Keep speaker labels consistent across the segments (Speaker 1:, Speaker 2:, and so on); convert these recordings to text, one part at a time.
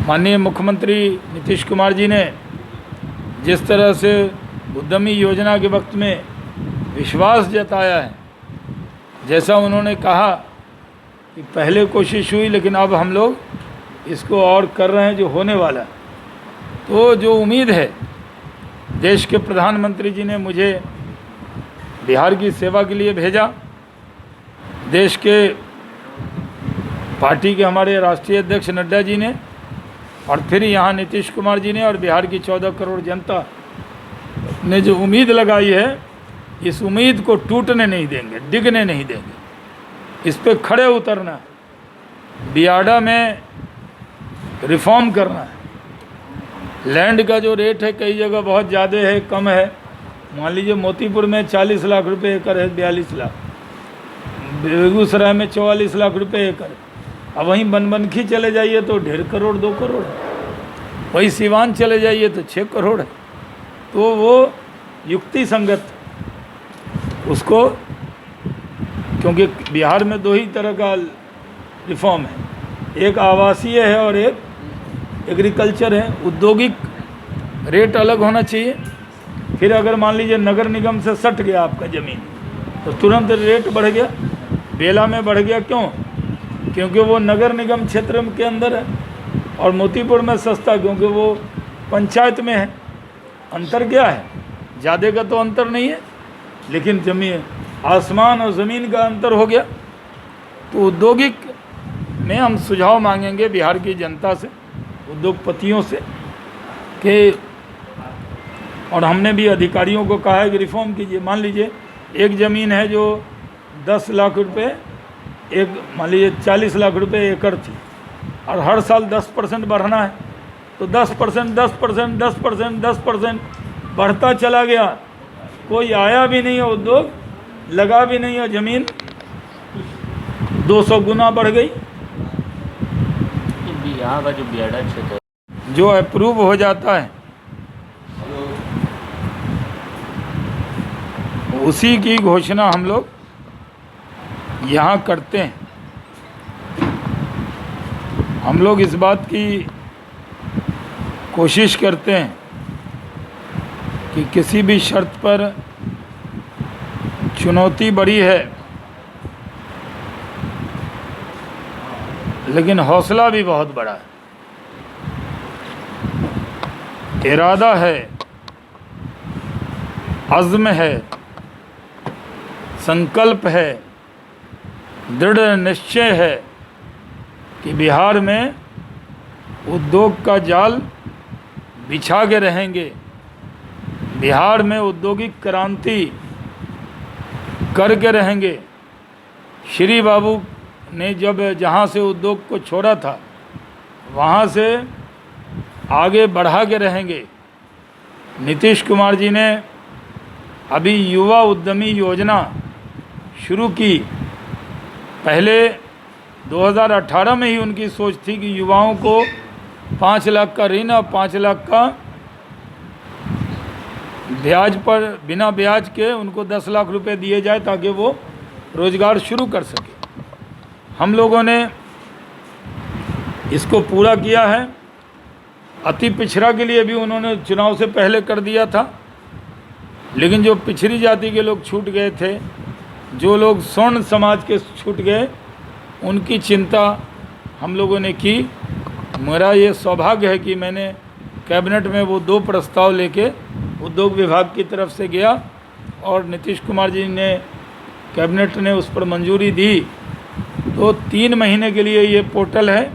Speaker 1: माननीय मुख्यमंत्री नीतीश कुमार जी ने जिस तरह से उद्यमी योजना के वक्त में विश्वास जताया है, जैसा उन्होंने कहा कि पहले कोशिश हुई लेकिन अब हम लोग इसको और कर रहे हैं जो होने वाला है, तो जो उम्मीद है, देश के प्रधानमंत्री जी ने मुझे बिहार की सेवा के लिए भेजा। देश के पार्टी के हमारे राष्ट्रीय अध्यक्ष नड्डा जी ने और फिर यहाँ नीतीश कुमार जी ने और बिहार की 14 करोड़ जनता ने जो उम्मीद लगाई है, इस उम्मीद को टूटने नहीं देंगे, डिगने नहीं देंगे। इस पे खड़े उतरना है, बियाडा में रिफॉर्म करना है। लैंड का जो रेट है कई जगह बहुत ज़्यादा है, कम है। मान लीजिए मोतीपुर में 40 लाख रुपए एकड़ है, 42 लाख, बेगूसराय में 44 लाख रुपए एकड़। अब वहीं बनबनखी चले जाइए तो 1.5 करोड़ 2 करोड़ है, वहीं सिवान चले जाइए तो 6 करोड़ है। तो वो युक्ति संगत उसको, क्योंकि बिहार में 2 ही तरह का रिफॉर्म है, एक आवासीय है और एक एग्रीकल्चर है। औद्योगिक रेट अलग होना चाहिए। फिर अगर मान लीजिए नगर निगम से सट गया आपका ज़मीन तो तुरंत रेट बढ़ गया, बेला में बढ़ गया। क्यों? क्योंकि वो नगर निगम क्षेत्र के अंदर है, और मोतीपुर में सस्ता क्योंकि वो पंचायत में है। अंतर क्या है? ज़्यादा का तो अंतर नहीं है, लेकिन जमीन आसमान और ज़मीन का अंतर हो गया। तो औद्योगिक में हम सुझाव मांगेंगे बिहार की जनता से, उद्योगपतियों से कि, और हमने भी अधिकारियों को कहा है कि रिफॉर्म कीजिए। मान लीजिए एक ज़मीन है जो 10 लाख रुपए, एक मान लीजिए 40 लाख रुपए एकड़ थी, और हर साल 10% बढ़ना है, तो 10% 10% 10% 10% बढ़ता चला गया। कोई आया भी नहीं है, उद्योग लगा भी नहीं है, ज़मीन 200 गुना बढ़ गई।
Speaker 2: यहाँ का जो बियाडा क्षेत्र
Speaker 1: जो अप्रूव हो जाता है उसी की घोषणा हम लोग यहाँ करते हैं। हम लोग इस बात की कोशिश करते हैं कि किसी भी शर्त पर चुनौती बड़ी है, लेकिन हौसला भी बहुत बड़ा है। इरादा है, अज़्म है, संकल्प है, दृढ़ निश्चय है कि बिहार में उद्योग का जाल बिछा के रहेंगे। बिहार में औद्योगिक क्रांति करके रहेंगे। श्री बाबू ने जब जहाँ से उद्योग को छोड़ा था वहाँ से आगे बढ़ा के रहेंगे। नीतीश कुमार जी ने अभी युवा उद्यमी योजना शुरू की। पहले 2018 में ही उनकी सोच थी कि युवाओं को 5 लाख का ऋण और 5 लाख का ब्याज पर, बिना ब्याज के उनको 10 लाख रुपए दिए जाए ताकि वो रोज़गार शुरू कर सके। हम लोगों ने इसको पूरा किया है। अति पिछड़ा के लिए भी उन्होंने चुनाव से पहले कर दिया था, लेकिन जो पिछड़ी जाति के लोग छूट गए थे, जो लोग स्वर्ण समाज के छूट गए, उनकी चिंता हम लोगों ने की। मेरा ये सौभाग्य है कि मैंने कैबिनेट में वो 2 प्रस्ताव लेके उद्योग विभाग की तरफ से गया और नीतीश कुमार जी ने, कैबिनेट ने उस पर मंजूरी दी। तो 3 महीने के लिए ये पोर्टल है।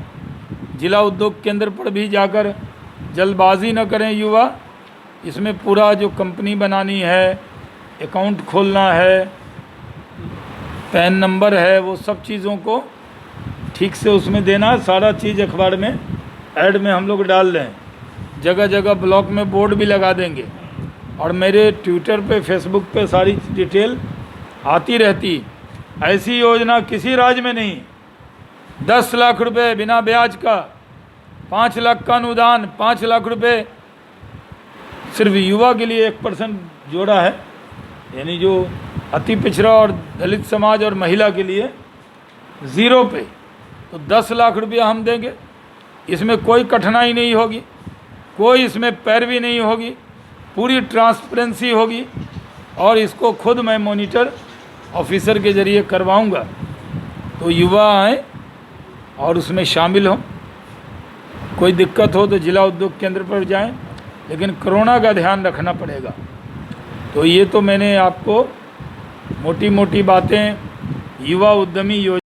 Speaker 1: जिला उद्योग केंद्र पर भी जाकर जल्दबाजी न करें युवा। इसमें पूरा जो कंपनी बनानी है, अकाउंट खोलना है, पैन नंबर है, वो सब चीज़ों को ठीक से उसमें देना है। सारा चीज़ अखबार में ऐड में हम लोग डाल रहे हैं। जगह जगह ब्लॉक में बोर्ड भी लगा देंगे, और मेरे ट्विटर पे, फेसबुक पे सारी डिटेल आती रहती। ऐसी योजना किसी राज्य में नहीं। 10 लाख रुपए बिना ब्याज का, 5 लाख का अनुदान, 5 लाख रुपए सिर्फ युवा के लिए 1% जोड़ा है, यानी जो अति पिछड़ा और दलित समाज और महिला के लिए 0 पे। तो 10 लाख रुपया हम देंगे। इसमें कोई कठिनाई नहीं होगी, कोई इसमें पैरवी नहीं होगी, पूरी ट्रांसपेरेंसी होगी और इसको खुद मैं मॉनिटर ऑफिसर के ज़रिए करवाऊंगा। तो युवा आएँ और उसमें शामिल हों। कोई दिक्कत हो तो जिला उद्योग केंद्र पर जाएं, लेकिन कोरोना का ध्यान रखना पड़ेगा। तो ये तो मैंने आपको मोटी मोटी बातें युवा उद्यमी योजना